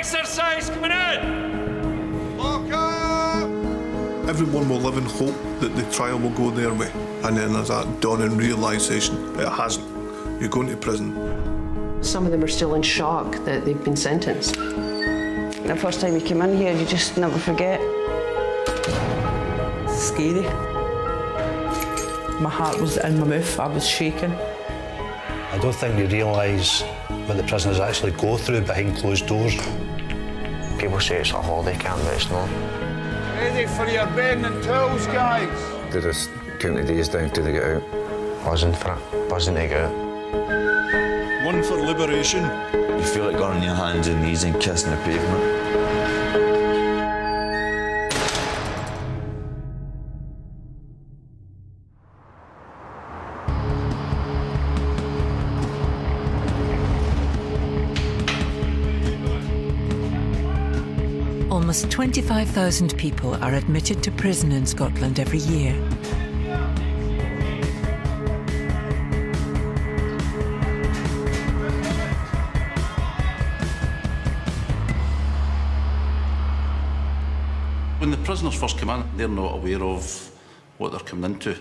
exercise coming in! Lock up! Everyone will live in hope that the trial will go their way. And then there's that dawning realisation it hasn't. You're going to prison. Some of them are still in shock that they've been sentenced. The first time you came in here, you just never forget. Scary. My heart was in my mouth, I was shaking. I don't think they realise what the prisoners actually go through behind closed doors. People say it's a holiday camp, but it's not. Ready for your bedding and tools, guys? They just count the days down till they get out. Buzzing for it, buzzing to get out. One for liberation. You feel like going on your hands and knees and kissing the pavement. Almost 25,000 people are admitted to prison in Scotland every year. When the prisoners first come in, they're not aware of what they're coming into.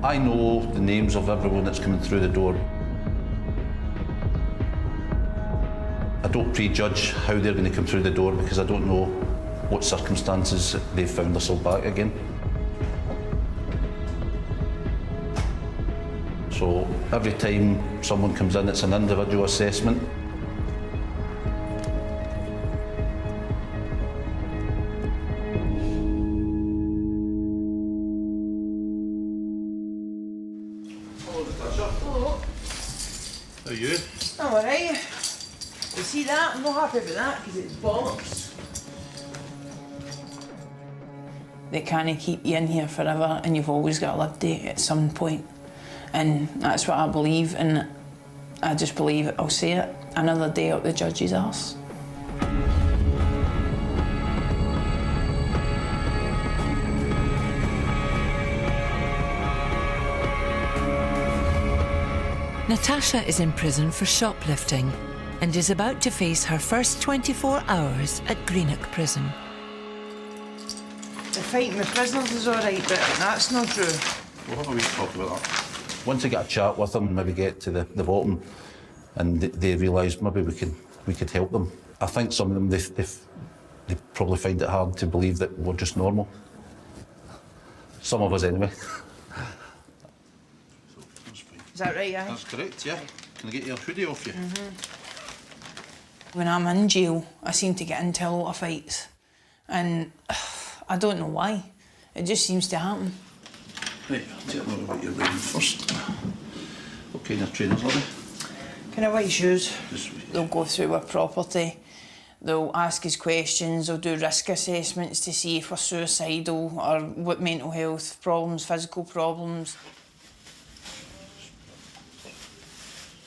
I know the names of everyone that's coming through the door. I don't prejudge how they're going to come through the door because I don't know what circumstances they've found themselves back again. So every time someone comes in, it's an individual assessment. How are you? I'm all right. You see that? I'm not happy about that because it's bollocks. They can't keep you in here forever and you've always got a live date at some point. And that's what I believe, and I just believe it. I'll say it. Another day up the judge's arse. Natasha is in prison for shoplifting and is about to face her first 24 hours at Greenock Prison. The fighting with prisoners is all right, but that's not true. We'll have a wee talk about that. Once I get a chat with them, maybe get to the bottom, and they realise maybe we could help them. I think some of them, they probably find it hard to believe that we're just normal. Some of us, anyway. Is that right, Aye? That's correct, yeah. Can I get your hoodie off you? When I'm in jail, I seem to get into a lot of fights. And I don't know why. It just seems to happen. Right, tell me what you're wearing first. What kind of trainers are they? Kind of white shoes. They'll go through our property. They'll ask us questions. They'll do risk assessments to see if we're suicidal or what mental health problems, physical problems.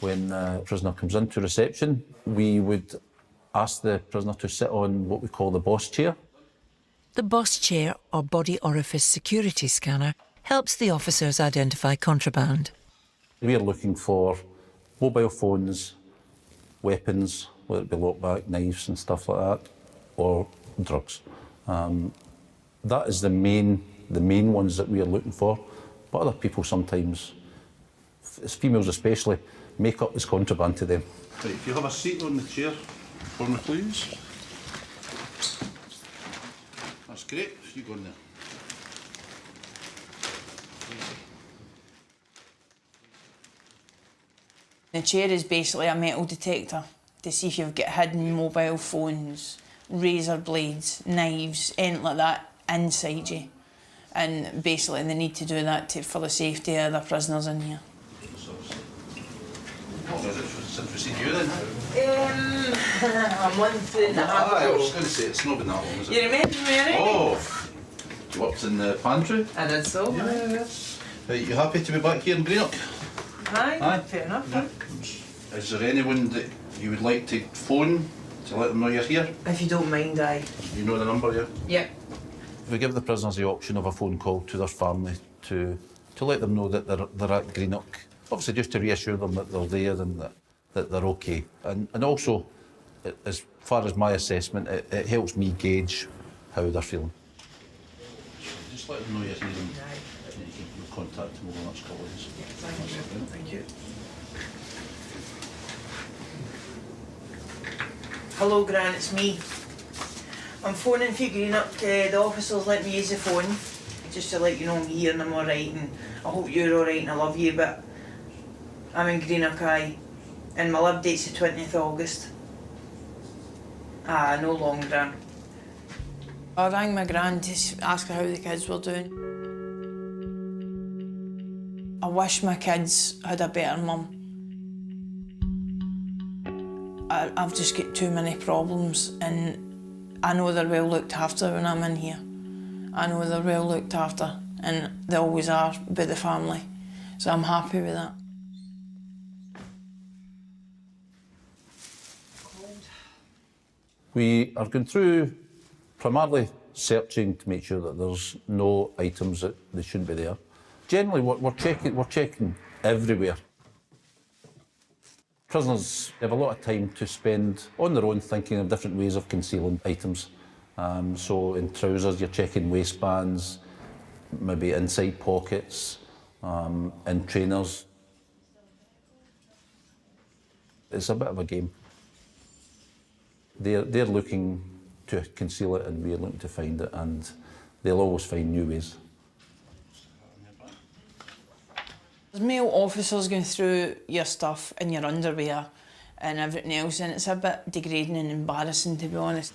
When a prisoner comes into reception, we would ask the prisoner to sit on what we call the boss chair. The boss chair, or body orifice security scanner, helps the officers identify contraband. We are looking for mobile phones, weapons, whether it be lockback, knives and stuff like that, or drugs. That is the main ones that we are looking for. But other people sometimes, as females especially, makeup is contraband to them. Right, if you have a seat on the chair for me, please. That's great. You go in there. The chair is basically a metal detector to see if you've got hidden mobile phones, razor blades, knives, anything like that inside you. And basically they need to do that for the safety of the prisoners in here. What is it since we seen you then? A month and a half ago. I was going to say, it's not been that long, is it? You remember me, right? Oh! You worked in the pantry? I did so. Yes. Are you happy to be back here in Greenock? Aye, fair enough. Yeah. Is there anyone that you would like to phone To let them know you're here. If you don't mind, aye. You know the number, yeah? Yep. We give the prisoners the option of a phone call to their family to let them know that they're at Greenock. Obviously, just to reassure them that they're there and that they're okay. And also, as far as my assessment, it helps me gauge how they're feeling. Just let them know you're here and you can contact them over the next couple of days. Thank you. Hello, Gran, it's me. I'm phoning for Greenock. The officers let me use the phone just to let you know I'm here and I'm alright, and I hope you're alright and I love you, but I'm in Greenock, aye, and my lib date's the 20th of August. No long, Gran. I rang my gran to ask her how the kids were doing. I wish my kids had a better mum. I've just got too many problems, and I know they're well looked after when I'm in here. I know they're well looked after, and they always are by the family, so I'm happy with that. We are going through primarily searching to make sure that there's no items that they shouldn't be there. Generally, we're checking everywhere. Prisoners have a lot of time to spend on their own thinking of different ways of concealing items. So in trousers, you're checking waistbands, maybe inside pockets, in trainers. It's a bit of a game. They're looking to conceal it and we're looking to find it, and they'll always find new ways. There's male officers going through your stuff in your underwear and everything else, and it's a bit degrading and embarrassing, to be honest.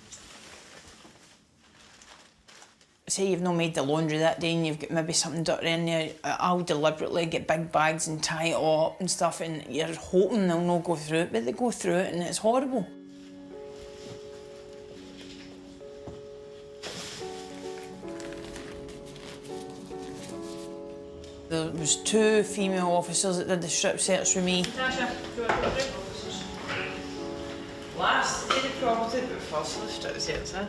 Say you've not made the laundry that day and you've got maybe something dirty in there, I'll deliberately get big bags and tie it all up and stuff, and you're hoping they'll not go through it, but they go through it and it's horrible. There was 2 female officers that did the strip search with me. Natasha, do you want to go through officers? Last day the property, but first the strip search, huh?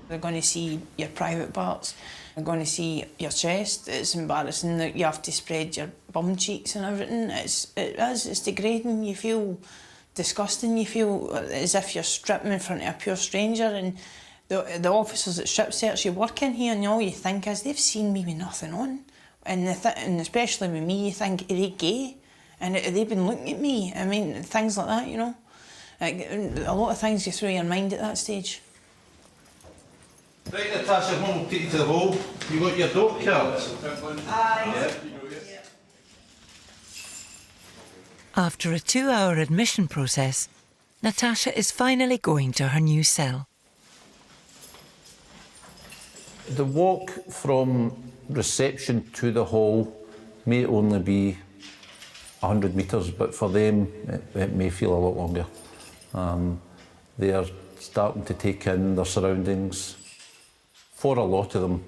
They're going to see your private parts. They're going to see your chest. It's embarrassing that you have to spread your bum cheeks and everything. It's degrading. You feel disgusting. You feel as if you're stripping in front of a pure stranger, and the officers that strip search you work in here, and all you think is they've seen me with nothing on, and especially with me, you think, are they gay? And have they been looking at me? I mean, things like that, you know. Like, a lot of things go through your mind at that stage. Right, Natasha, Mum will take you to the hall. You got your dope card? Aye. Yeah. After a 2-hour admission process, Natasha is finally going to her new cell. The walk from reception to the hall may only be 100 metres, but for them it may feel a lot longer. They are starting to take in their surroundings. For a lot of them,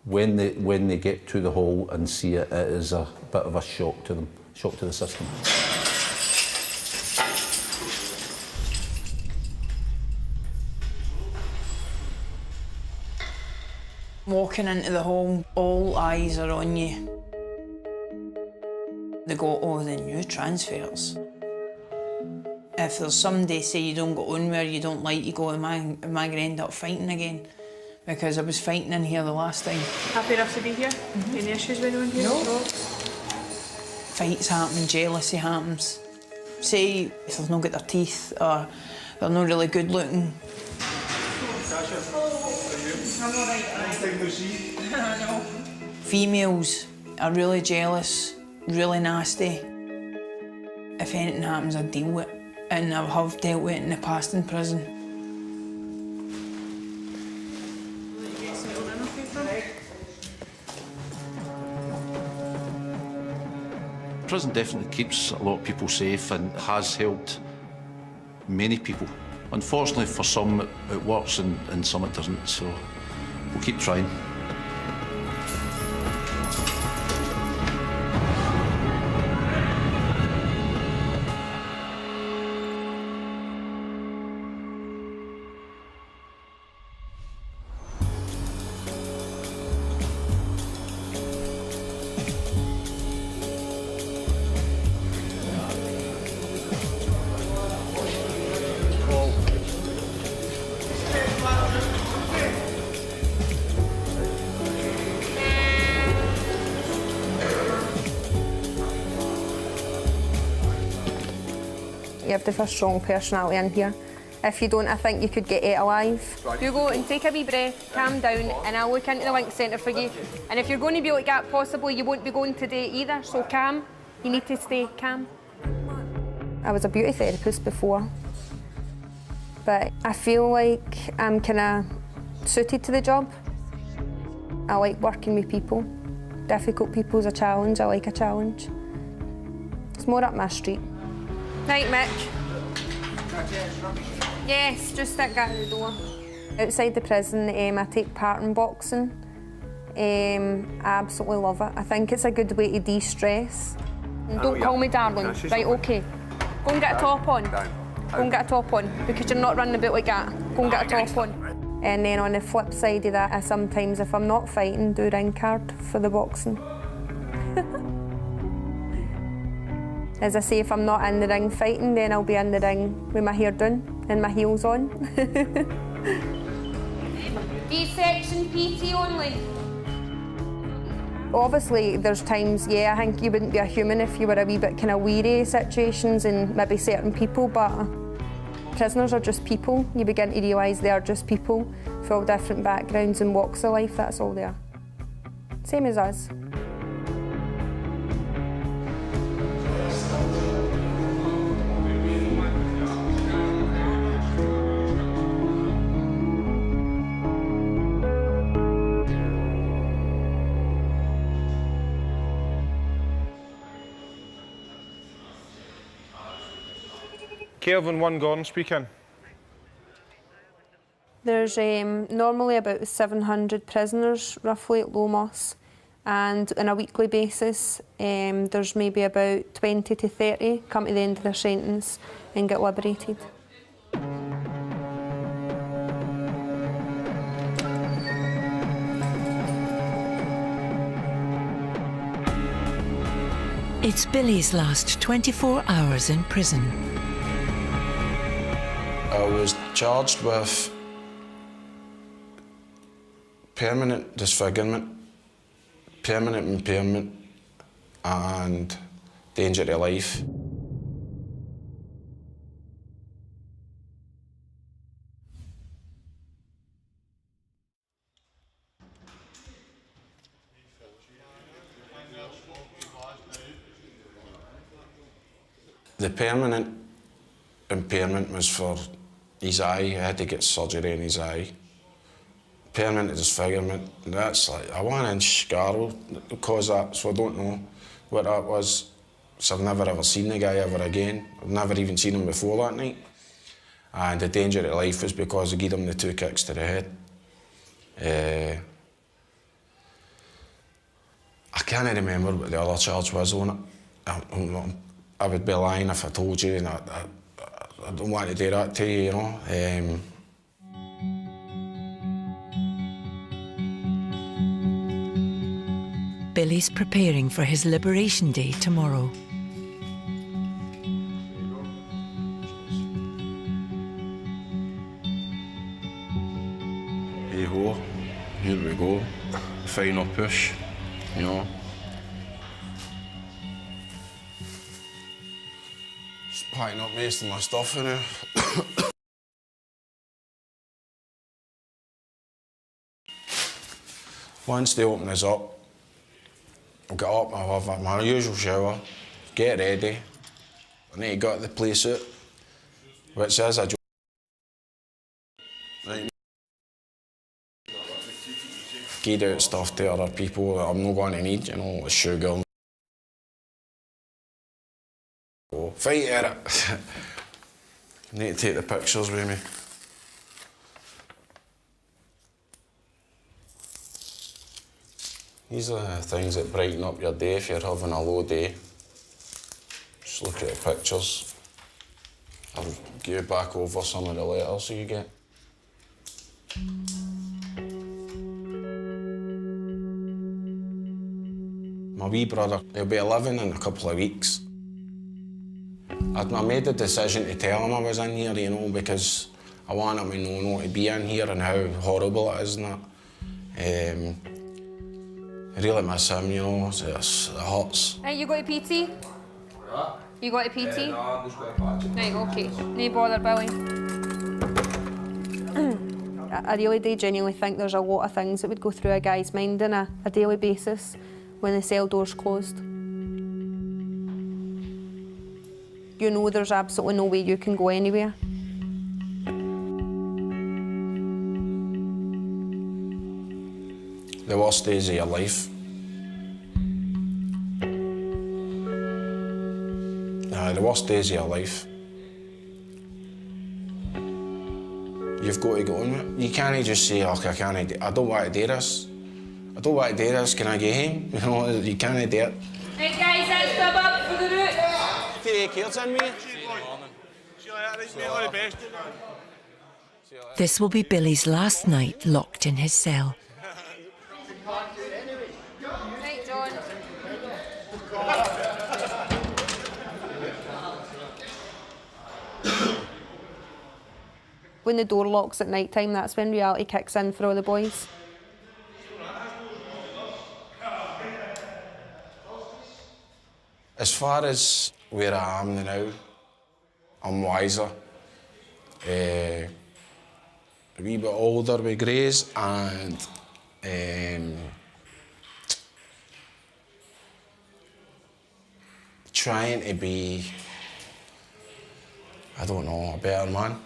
when they get to the hall and see it, it is a bit of a shock to them, shock to the system. Walking into the hall, all eyes are on you. They go, oh, the new transfers. If there's somebody, say, you don't go on where you don't like, you go, am I going to end up fighting again? Because I was fighting in here the last time. Happy enough to be here? Any issues with anyone here? No. Fights happen, jealousy happens. Say if they've not got their teeth or they're not really good looking. I'm alright. Females are really jealous, really nasty. If anything happens, I deal with it. And I have dealt with it in the past in prison. Prison definitely keeps a lot of people safe and has helped many people. Unfortunately, for some it works and some it doesn't, so we'll keep trying. You have to have a strong personality in here. If you don't, I think you could get ate alive. You go and take a wee breath, calm down, and I'll look into the link centre for you. And if you're going to be like that, possibly you won't be going today either, so calm. You need to stay calm. I was a beauty therapist before, but I feel like I'm kind of suited to the job. I like working with people. Difficult people is a challenge. I like a challenge. It's more up my street. Right, Mick. Yes, just stick that at the door. Outside the prison, I take part in boxing. I absolutely love it. I think it's a good way to de-stress. Don't call me darling. Right, OK. Go and get a top on. Go and get a top on, because you're not running about like that. Go and get a top on. And then on the flip side of that, I sometimes, if I'm not fighting, do ring card for the boxing. As I say, if I'm not in the ring fighting, then I'll be in the ring with my hair down and my heels on. D-section PT only. Obviously, there's times, I think you wouldn't be a human if you were a wee bit kind of weary of situations and maybe certain people, but prisoners are just people. You begin to realise they are just people, with all different backgrounds and walks of life, that's all they are. Same as us. Kelvin 1 Gordon speaking. There's normally about 700 prisoners roughly at Lomos, and on a weekly basis there's maybe about 20 to 30 come to the end of their sentence and get liberated. It's Billy's last 24 hours in prison. I was charged with permanent disfigurement, permanent impairment and danger to life. The permanent impairment was for his eye. He had to get surgery in his eye. Permanent disfigurement, that's like a 1-inch scar will cause that, so I don't know what that was. So I've never ever seen the guy ever again. I've never even seen him before that night. And the danger to life was because I gave him the 2 kicks to the head. I can't remember what the other charge was on it. I would be lying if I told you, and I don't want to do that to you, you know. Billy's preparing for his Liberation Day tomorrow. Hey ho, here we go. Final push, you know. Just packing up most of my stuff in here. Once they open us up, I'll get up, I'll have my usual shower, get ready. I need to go to the play suit, which is a job. Right. Give out stuff to other people that I'm not going to need, you know, like sugar. Fight at it. Need to take the pictures with me. These are the things that brighten up your day if you're having a low day. Just look at the pictures. I'll give you back over some of the letters you get. My wee brother, he'll be 11 in a couple of weeks. I made the decision to tell him I was in here, you know, because I want him to know not to be in here and how horrible it is and that. I really miss him, you know, it hurts. Right, you go to PT? You got a PT? No, I'm just going to patch it. Right, okay. No bother, Billy. I really do genuinely think there's a lot of things that would go through a guy's mind on a daily basis when the cell door's closed. You know there's absolutely no way you can go anywhere. The worst days of your life. The worst days of your life. You've got to go on with it. You can't just say, oh, I don't want to do this. I don't want to do this, can I get home? You know, you can't do it. Right, guys, that's the up for the route. Take care, son, mate. This will be Billy's last night locked in his cell. Right, John. When the door locks at night time, that's when reality kicks in for all the boys. As far as where I am now, I'm wiser. A wee bit older with Grace and trying to be, I don't know, a better man.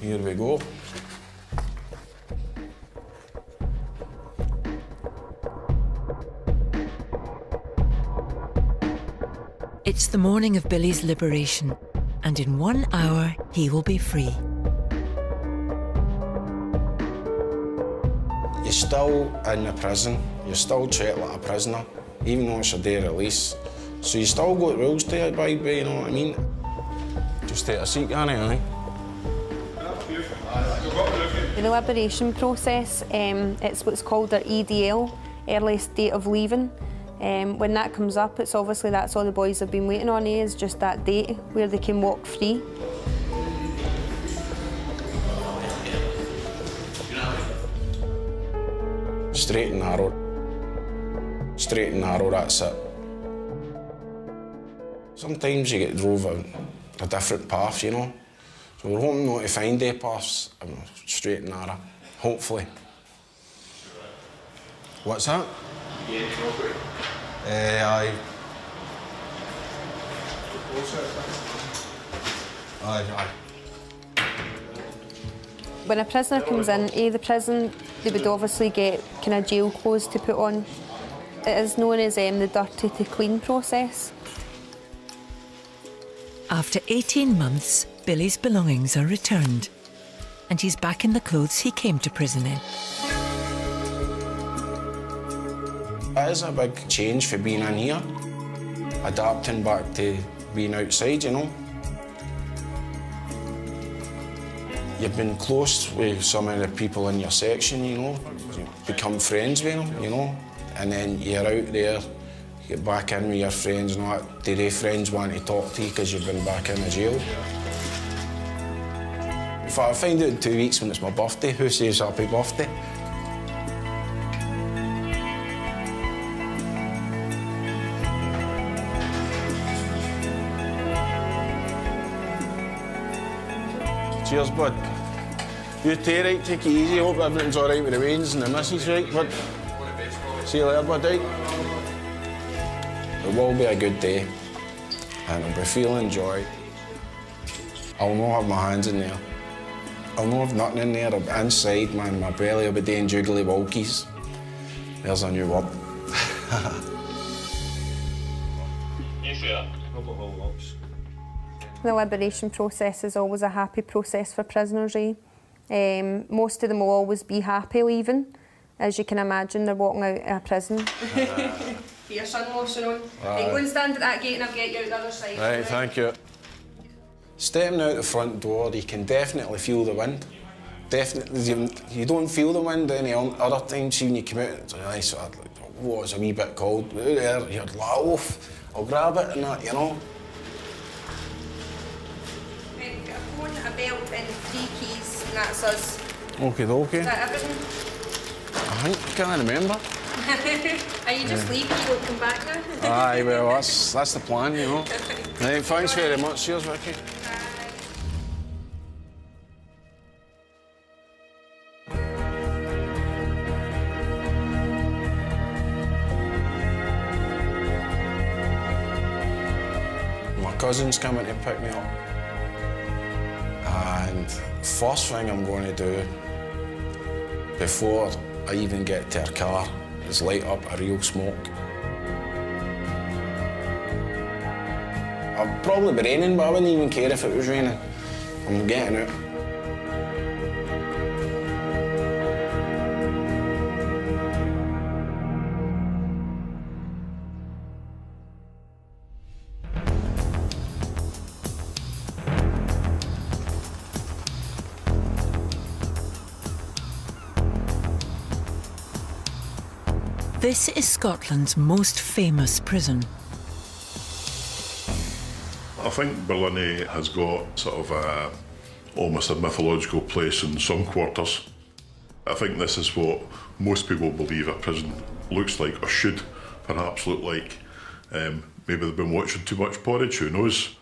Here we go. It's the morning of Billy's liberation, and in 1 hour he will be free. You're still in the prison, you're still treated like a prisoner, even though it's your day of release. So you still got rules to abide by, you know what I mean? Just take a seat, can't you, eh? The liberation process, it's what's called their EDL, earliest date of leaving. When that comes up, it's obviously that's all the boys have been waiting on, is just that date where they can walk free. Straight and narrow. Straight and narrow, that's it. Sometimes you get drove a different path, you know. So we're hoping not to find their paths straight and narrow, hopefully. What's that? Aye. Aye. When a prisoner comes in the prison, they would obviously get kind of jail clothes to put on. It is known as the dirty to clean process. After 18 months, Billy's belongings are returned, and he's back in the clothes he came to prison in. It is a big change for being in here, adapting back to being outside, you know. You've been close with some of the people in your section, you know, you become friends with them, you know, and then you're out there, you get back in with your friends and all that. Do their friends want to talk to you because you've been back in the jail? If I find out in 2 weeks when it's my birthday, who says happy birthday? Cheers, bud. You too, right? Take it easy. Hope everything's all right with the wains and the missus, right, bud? See you later, bud, right? It will be a good day, and I'll be feeling joy. I'll not have my hands in there. I'll not have nothing in there. I'll be inside, man. My belly will be doing jiggly walkies. There's a new word. The liberation process is always a happy process for prisoners, eh? Most of them will always be happy leaving. As you can imagine, they're walking out of prison. Get your sun lotion on. Aye. Then go and stand at that gate and I'll get you out the other side. Right, thank you. Stepping out the front door, you can definitely feel the wind. Definitely, you don't feel the wind any other times. See, when you come out, it's like, sort of like, oh, it's a wee bit cold. Out there, you're like, oh, I'll grab it and that, you know. Right, we've got a phone, a belt and 3 keys, and that's us. Okay. Is that everything? I think, I can't remember. Are you just leaving? You won't come back now? Aye, well, that's the plan, you know. Right, thanks very much. Cheers, Vicky. My cousin's coming to pick me up. And first thing I'm going to do, before I even get to her car, is light up a real smoke. I'd probably be raining, but I wouldn't even care if it was raining. I'm getting out. This is Scotland's most famous prison. I think Barlinnie has got sort of almost a mythological place in some quarters. I think this is what most people believe a prison looks like, or should perhaps look like. Maybe they've been watching too much Porridge, who knows?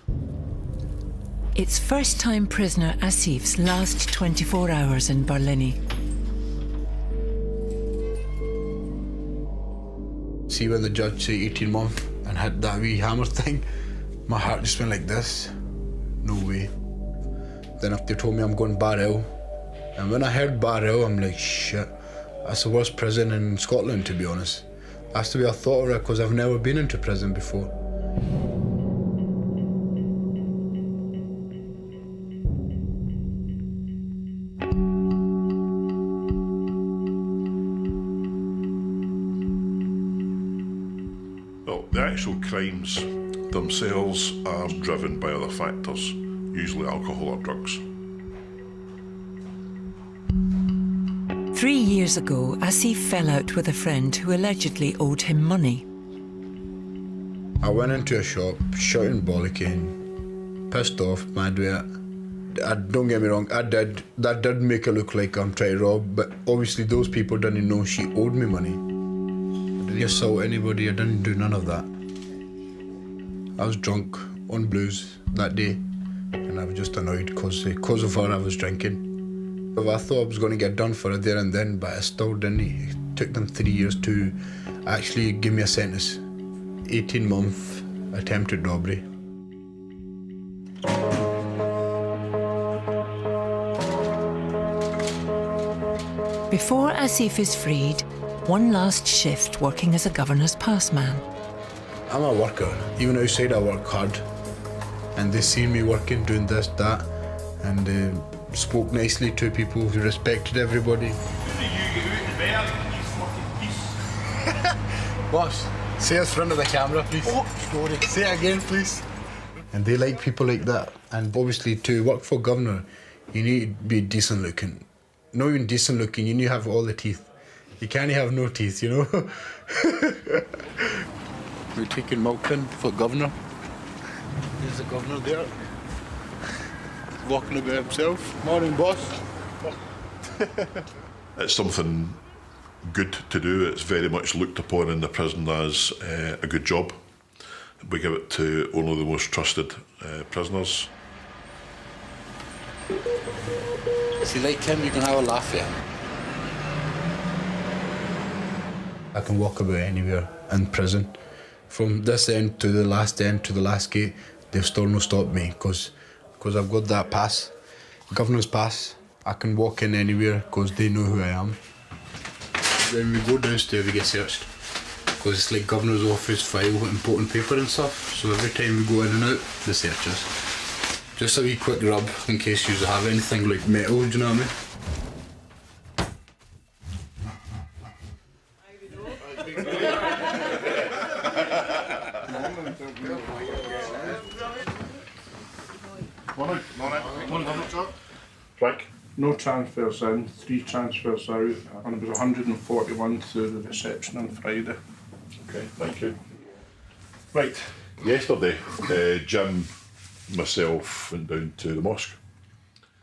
It's first-time prisoner Asif's last 24 hours in Barlinnie. See when the judge said 18 months and had that wee hammer thing, my heart just went like this. No way. Then after they told me I'm going Barrel, and when I heard Barrel, I'm like, shit, that's the worst prison in Scotland, to be honest. That's the way I thought of it, because I've never been into prison before. Well, the actual crimes themselves are driven by other factors, usually alcohol or drugs. 3 years ago, Asif fell out with a friend who allegedly owed him money. I went into a shop, shouting bollocking, pissed off, mad with it. Don't get me wrong, that did make it look like I'm trying to rob, but obviously those people didn't know she owed me money. I didn't assault anybody, I didn't do none of that. I was drunk on blues that day, and I was just annoyed because of her I was drinking. I thought I was going to get done for it there and then, but I still didn't. It took them 3 years to actually give me a sentence. 18-month attempted robbery. Before Asif is freed, one last shift working as a governor's passman. I'm a worker. Even outside I work hard. And they seen me working, doing this, that, and spoke nicely to people, who respected everybody. Boss, say it in front of the camera, please. Oh, sorry. Say it again, please. And they like people like that. And obviously, to work for governor, you need to be decent looking. Not even decent looking, you need to have all the teeth. You can't have no teeth, you know? We're taking Malkin for governor. There's the governor there. Walking about himself. Morning, boss. It's something good to do. It's very much looked upon in the prison as a good job. We give it to only the most trusted prisoners. If you like him, you can have a laugh at him. I can walk about anywhere in prison. From this end to the last gate, they've still not stopped me because I've got that pass, governor's pass. I can walk in anywhere because they know who I am. When we go downstairs, we get searched because it's like governor's office, file, important paper and stuff. So every time we go in and out, they search us. Just a wee quick rub in case you have anything like metal, do you know what I mean? Frank? No transfers in, 3 transfers out, and it was 141 through the reception on Friday. Okay, thank you. Right, yesterday, Jim, myself went down to the mosque.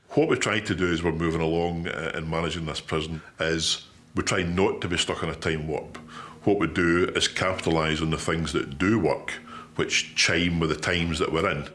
What we try to do as we're moving along in managing this prison is we try not to be stuck on a time warp. What we do is capitalise on the things that do work, which chime with the times that we're in.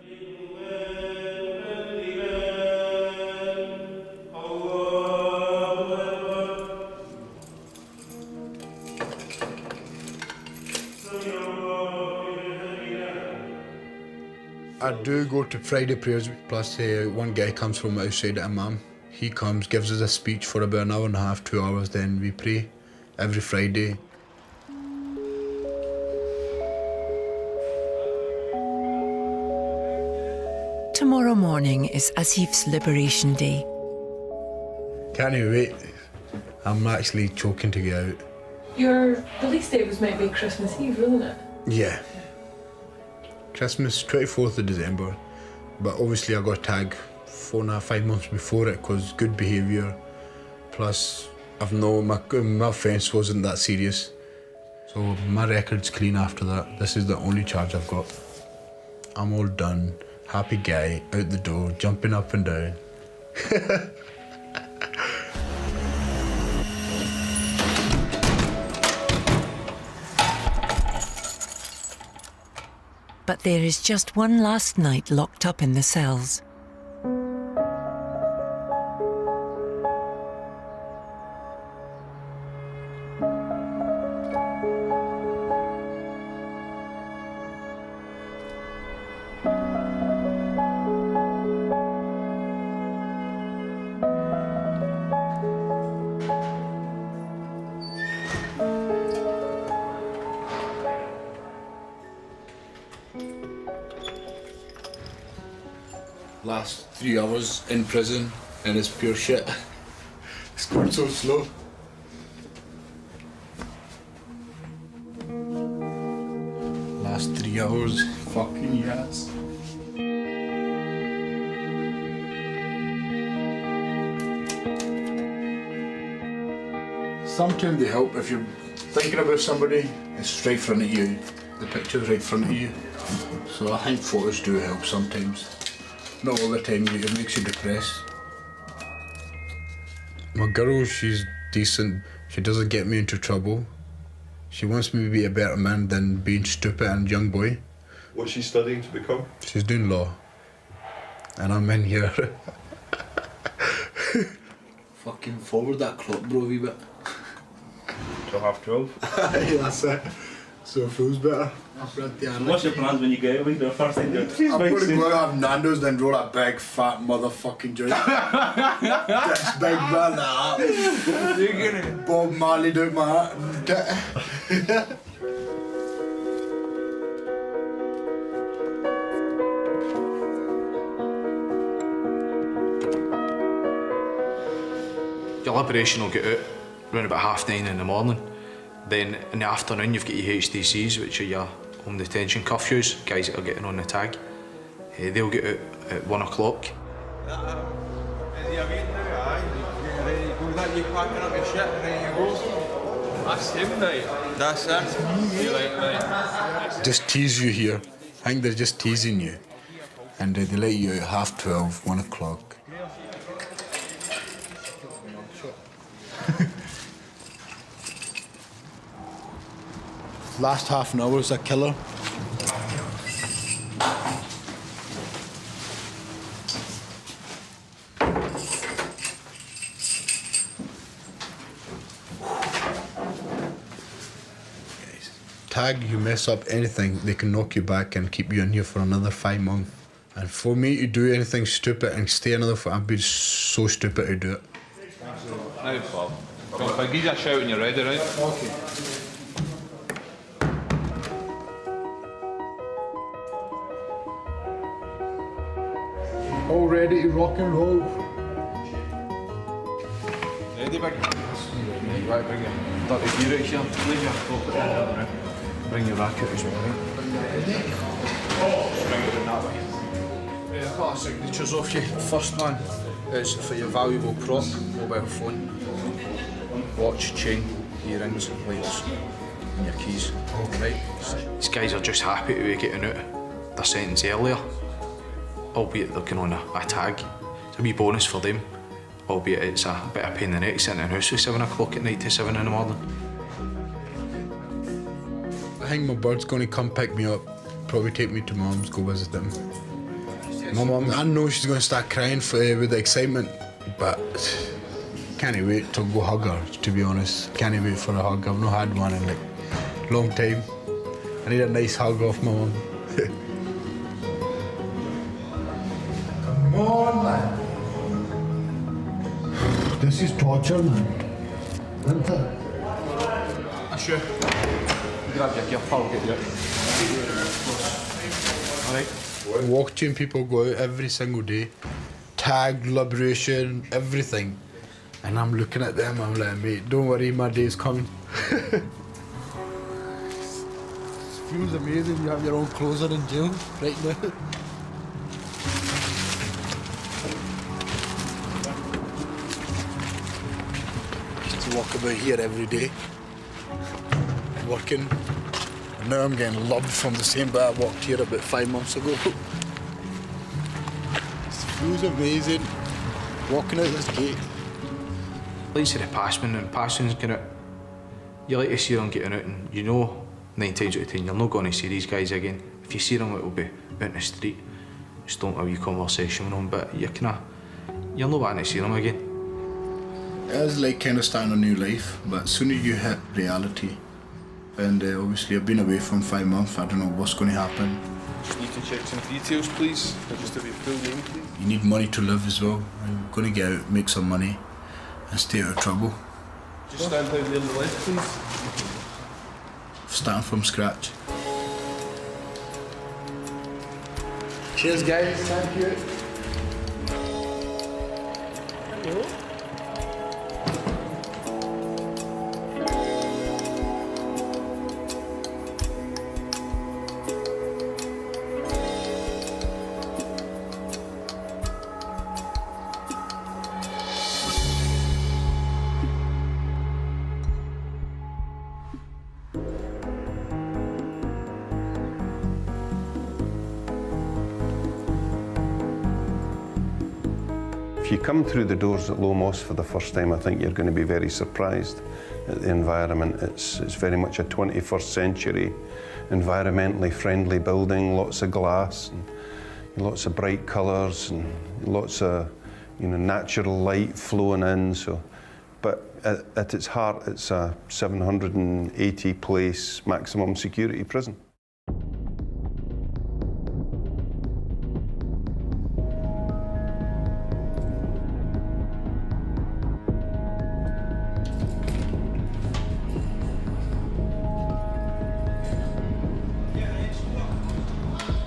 I do go to Friday prayers, plus one guy comes from outside, Imam. He comes, gives us a speech for about an hour and a half, 2 hours, then we pray every Friday. Tomorrow morning is Asif's Liberation Day. Can't even wait. I'm actually choking to get out. Your release date was meant to be Christmas Eve, wasn't it? Yeah. Christmas, 24th of December. But obviously I got tagged 4.5, 5 months before it because good behaviour. Plus, I've known my offence wasn't that serious. So my record's clean after that. This is the only charge I've got. I'm all done. Happy guy, out the door, jumping up and down. But there is just one last night locked up in the cells. Last 3 hours in prison and it's pure shit. It's going so slow. Last 3 hours, fucking yes. Sometimes they help if you're thinking about somebody, it's right in front of you. The picture's right in front of you. So I think photos do help sometimes. Not all the time, it makes you depressed. My girl, she's decent. She doesn't get me into trouble. She wants me to be a better man than being stupid and young boy. What's she studying to become? She's doing law. And I'm in here. Fucking forward that clock, bro, a wee bit. Till 12:30. Yeah, that's it. So it feels better. What's your plans when you get out? The first thing I'm going to go have Nando's, then roll a big fat motherfucking joint. This big man, that. Bob Marley do my hat. Your liberation will get out around about 9:30 in the morning. Then in the afternoon you've got your HDCs, which are your home detention curfews, guys that are getting on the tag. They'll get out at 1 o'clock. That's him, mate. That's him. Just tease you here. I think they're just teasing you. And they let you out 12:30, 1 o'clock. Last half an hour is a killer. Tag, you mess up anything, they can knock you back and keep you in here for another 5 months. And for me to do anything stupid and stay another 5, I'd be so stupid to do it. Now, Bob. Come on, give you a shout when you're ready, right? Okay. All ready to rock and roll. Ready, big? Right, bring your dirty gear out here. Leave your pocket. Bring your racket as well, right? Bring it in that way. A couple of signatures off you. First one is for your valuable prop, mobile phone, watch, chain, earrings, lights, and your keys. Right. These guys are just happy to be getting out their sentence earlier, albeit they're going on a tag. It's a wee bonus for them, albeit it's a bit of a pain in the neck sitting in the house from 7 o'clock at night to 7 in the morning. I think my bird's going to come pick me up, probably take me to Mum's, go visit them. My mum, I know she's going to start crying with the excitement, but can't wait to go hug her, to be honest. Can't wait for a hug. I've not had one in like a long time. I need a nice hug off my mum. Come on, man. This is torture, man. Isn't it? Sure. Grab your gear, pal, get you out. Alright. Walk chain people go out every single day. Tag, liberation, everything. And I'm looking at them, I'm like, mate, don't worry, my day's coming. It feels amazing, you have your own clothes on in jail right now. Just to walk about here every day, working. And now I'm getting loved from the same bit I walked here about 5 months ago. It feels amazing, walking out this gate. Like to the passman, and passman's going out. You like to see them getting out, and you know 9 times out of 10 you're not going to see these guys again. If you see them, it'll be out in the street, just don't have a wee conversation with them, but you're not wanting to see them again. It was like kind of starting a new life, but as soon as you hit reality, and obviously I've been away from 5 months, I don't know what's going to happen. Just need to check some details, please. Just have your full name, please. You need money to live as well. I'm going to get out, make some money, and stay out of trouble. Just stand down there on the left, please. Starting from scratch. Cheers, guys. Thank you. Hello. If you come through the doors at Low Moss for the first time, I think you're going to be very surprised at the environment. It's very much a 21st century, environmentally friendly building, lots of glass, and lots of bright colours, and lots of natural light flowing in. So, but at its heart, it's a 780-place maximum security prison.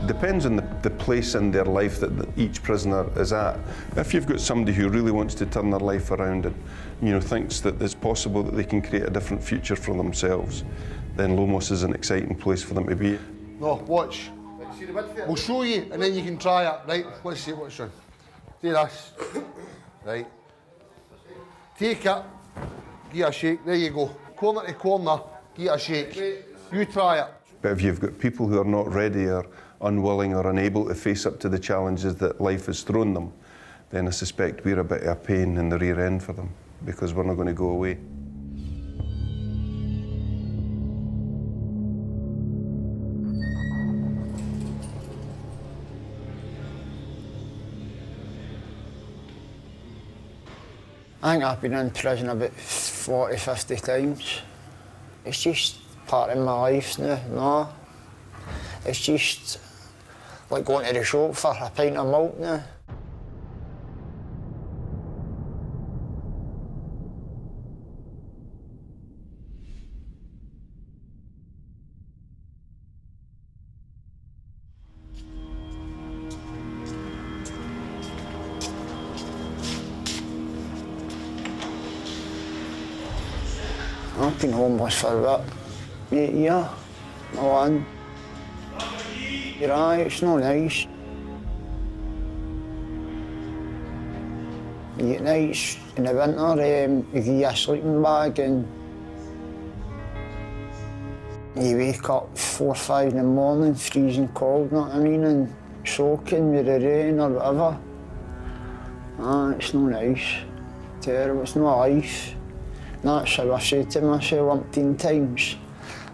Depends on the place in their life that each prisoner is at. If you've got somebody who really wants to turn their life around and thinks that it's possible that they can create a different future for themselves, then Low Moss is an exciting place for them to be. No, watch. We'll show you and then you can try it, right? Let's see what's on. Do this. Right. Take it, give it a shake, there you go. Corner to corner, give it a shake. You try it. But if you've got people who are not ready or unwilling or unable to face up to the challenges that life has thrown them, then I suspect we're a bit of a pain in the rear end for them, because we're not going to go away. I think I've been in prison about 40, 50 times. It's just part of my life now, no. It's just like going to the shop for a pint of milk now. I've been homeless for about 8 years. My lad. You're right, it's not nice. nights in the winter, you give you a sleeping bag and you wake up 4 or 5 in the morning, freezing cold, know what I mean, and soaking with the rain or whatever. It's no nice. Terrible, it's no life. That's how I say to myself umpteen times.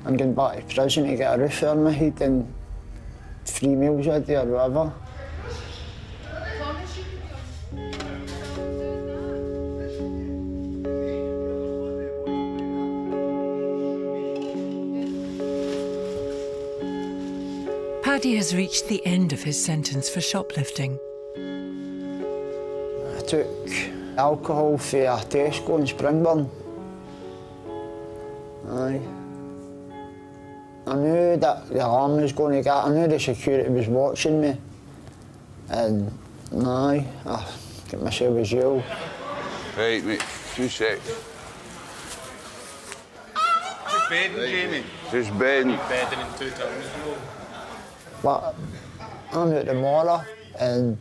I'm going back to prison to get a roof over my head and 3 meals a day or whatever. Paddy has reached the end of his sentence for shoplifting. I took alcohol for a Tesco in Springburn. Aye. I knew that the alarm was going to get, I knew the security was watching me. And aye, I got myself in jail. Right, mate, 2 secs. Just bedding, Jamie. Just bedding. Bedding in 2 times. But I'm out tomorrow, and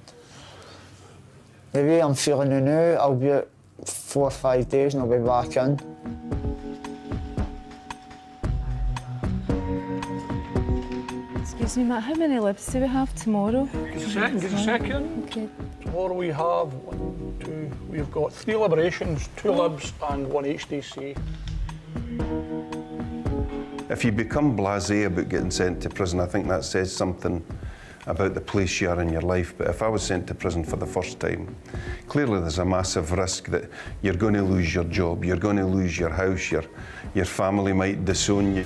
the way I'm feeling now, I'll be out 4 or 5 days and I'll be back in. Excuse me, Matt, how many libs do we have tomorrow? Just a second. Okay. Tomorrow we have we've got 3 liberations, 2 libs and 1 HDC. If you become blasé about getting sent to prison, I think that says something about the place you are in your life. But if I was sent to prison for the first time, clearly there's a massive risk that you're going to lose your job, you're going to lose your house, your family might disown you.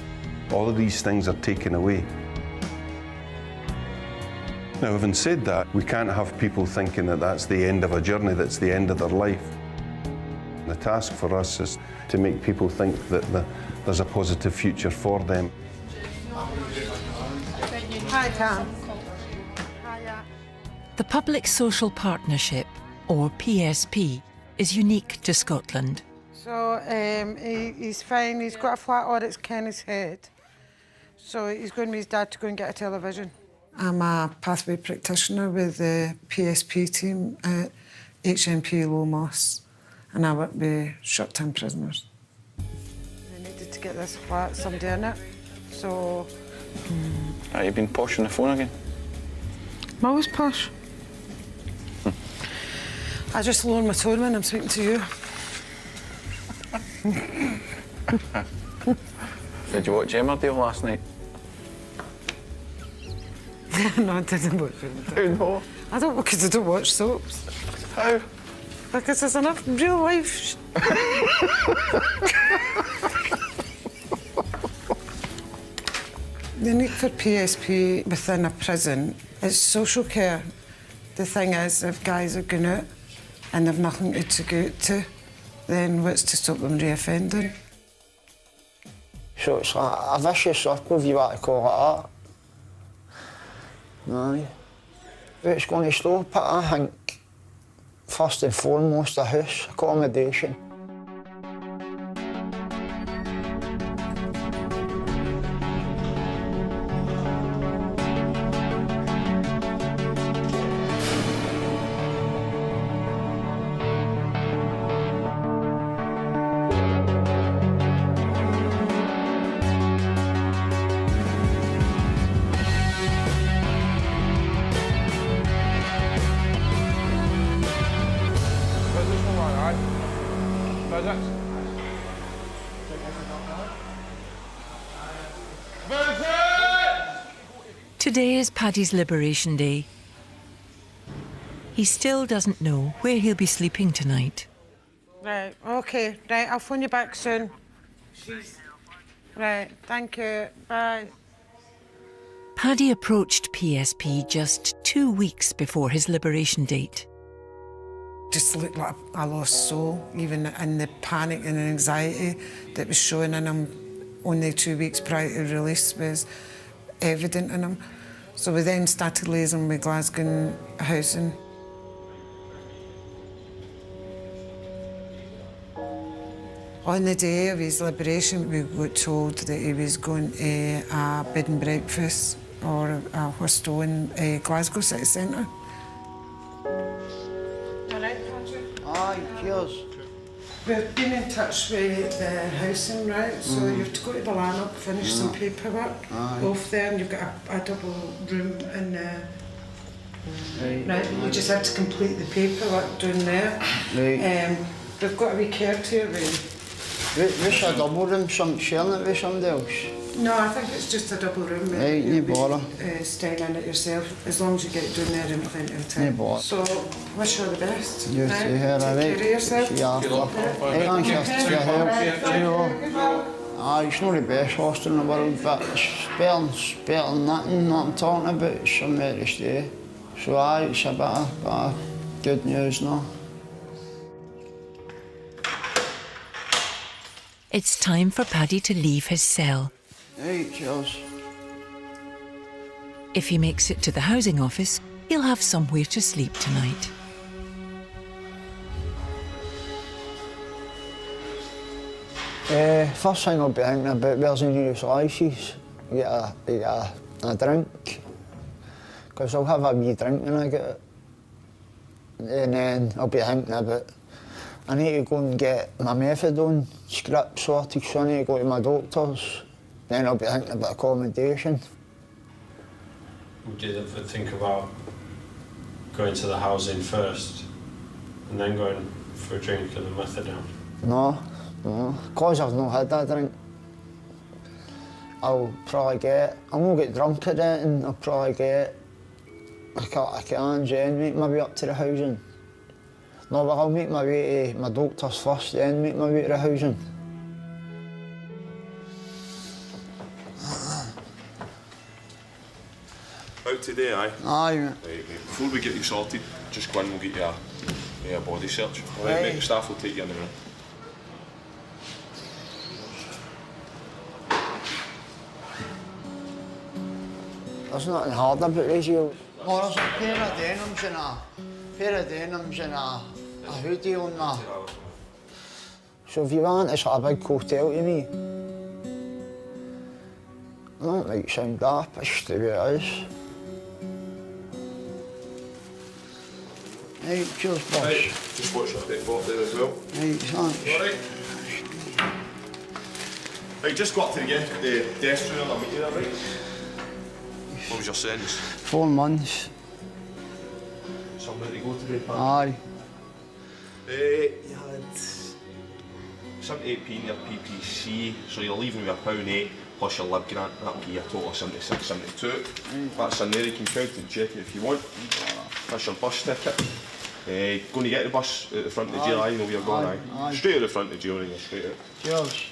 All of these things are taken away. Now, having said that, we can't have people thinking that that's the end of a journey, that's the end of their life. The task for us is to make people think that there's a positive future for them. Hi, Cam. The Public Social Partnership, or PSP, is unique to Scotland. So he's fine. He's got a flat audit's Kenny's head. So he's going with his dad to go and get a television. I'm a pathway practitioner with the PSP team at HMP Low Moss, and I work with short-term prisoners. They needed to get this flat, somebody in it, so... Have you been posh on the phone again? I'm always posh. I just lower my tone when I'm speaking to you. Did you watch Emmerdale last night? No, I didn't watch it. No? I don't, because I don't watch soaps. How? Because there's enough real life. The need for PSP within a prison is social care. The thing is, if guys are going out and they've nothing to go out to, then what's to stop them reoffending? So it's like a vicious circle, if you want to call it that. Aye. But it's going to stop it, I think, first and foremost, a house, accommodation. Today is Paddy's Liberation Day. He still doesn't know where he'll be sleeping tonight. Right, OK, right, I'll phone you back soon. Right, thank you, bye. Paddy approached PSP just 2 weeks before his liberation date. Just looked like a lost soul, even in the panic and anxiety that was showing in him only 2 weeks prior to release was evident in him. So we then started liaising with Glasgow Housing. On the day of his liberation, we got told that he was going to a bed and breakfast or a hostel in Glasgow City Centre. Aye, cheers. We've been in touch with the housing, right? So you have to go to the Lanark, finish some paperwork. Aye. Both there, and you've got a double room in there. Right, you just have to complete the paperwork down there. Right. We've got a wee caretaker room. What's a double room? Some sharing it with somebody else? No, I think it's just a double room. Right, no You'll be, bother. staying in it yourself, as long as you get it down there in plenty of time. No bother. So, wish you all the best. You right? see her, Take alright. care of yourself. See you after. Hey, thanks for your help. See you all. Aye, it's not the best hostel in the world, but it's better than nothing. What I'm talking about, it's somewhere to stay. So aye, it's a bit of good news now. It's time for Paddy to leave his cell. Hey, cheers. If he makes it to the housing office, he'll have somewhere to sleep tonight. First thing I'll be thinking about, where's the nearest Ices? Get a drink. Because I'll have a wee drink when I get it. And then I'll be thinking about, I need to go and get my methadone script sorted, so I need to go to my doctor's. Then I'll be thinking about accommodation. Would you ever think about going to the housing first and then going for a drink of the methadone? No, because I've not had that drink. I won't get drunk at it, and I'll probably get a can and make my way up to the housing. No, but I'll make my way to my doctor's first, then make my way to the housing. Out today, aye? Aye. Right, before we get you sorted, just go in and we'll get you a body search. Alright, mate, staff will take you in the room. There's nothing hard about this, you. Oh, there's a pair of denims and a hoodie on that. So if you want, it's like a big hotel to me. I don't like sound daft, it's the way it is. Hey, cheers, boss. Right, just watch your bit bot there as well. Hey, thanks. Alright. Right, just go up to the desk room and I'll meet you there, right? What was your sentence? 4 months. Somewhere to go to the park? Aye. You had 78p in your PPC, so you're leaving with £1.8 plus your lib grant, that'll give you a total of 76, 72. That's in there, you can count and check it if you want. That's your bus ticket. Going to get the bus at the front of the jail, I know where you're going, aye. Straight at the front of the jail and you're straight out. Cheers.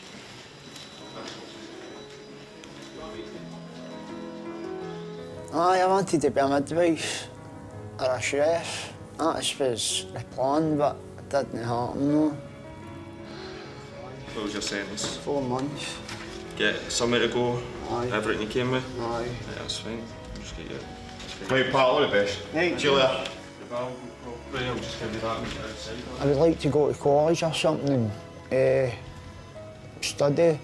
Aye, I wanted to be a midwife or a chef. That was the plan, but it didn't happen, no. What was your sentence? 4 months. Get somewhere to go, Aye. everything you came with? Aye. Yeah, that's fine. Just get you. Right, pal, all the best. Right. See you later. I'll just give you that. I would like to go to college or something and study.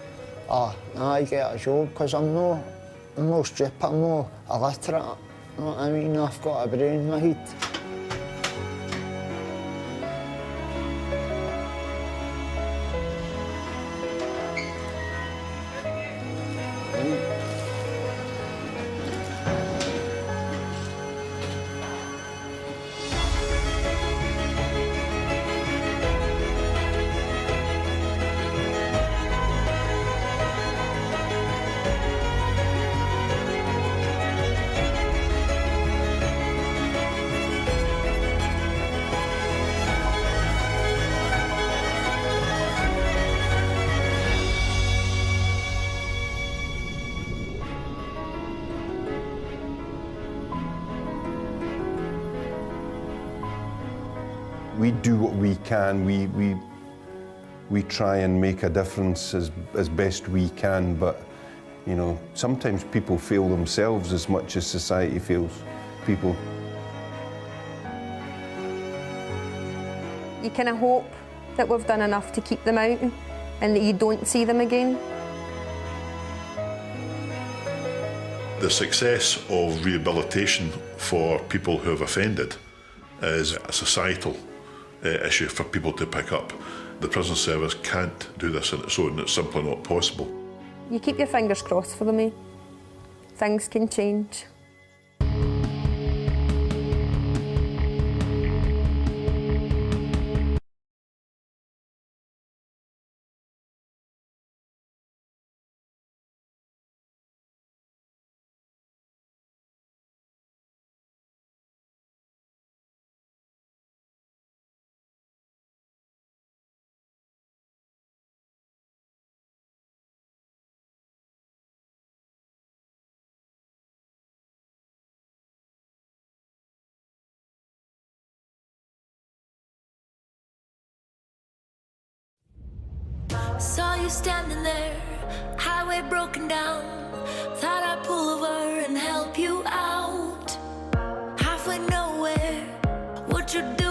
I get a job, because I'm no stupid, I'm no illiterate. You know what I mean? I've got a brain in my head. We do what we can. We try and make a difference as best we can, but you know, sometimes people fail themselves as much as society fails people. You kind of hope that we've done enough to keep them out and that you don't see them again. The success of rehabilitation for people who have offended is a societal issue for people to pick up. The prison service can't do this on its own. It's simply not possible. You keep your fingers crossed for me. Things can change. Saw you standing there, highway broken down. Thought I'd pull over and help you out. Halfway nowhere, what you do?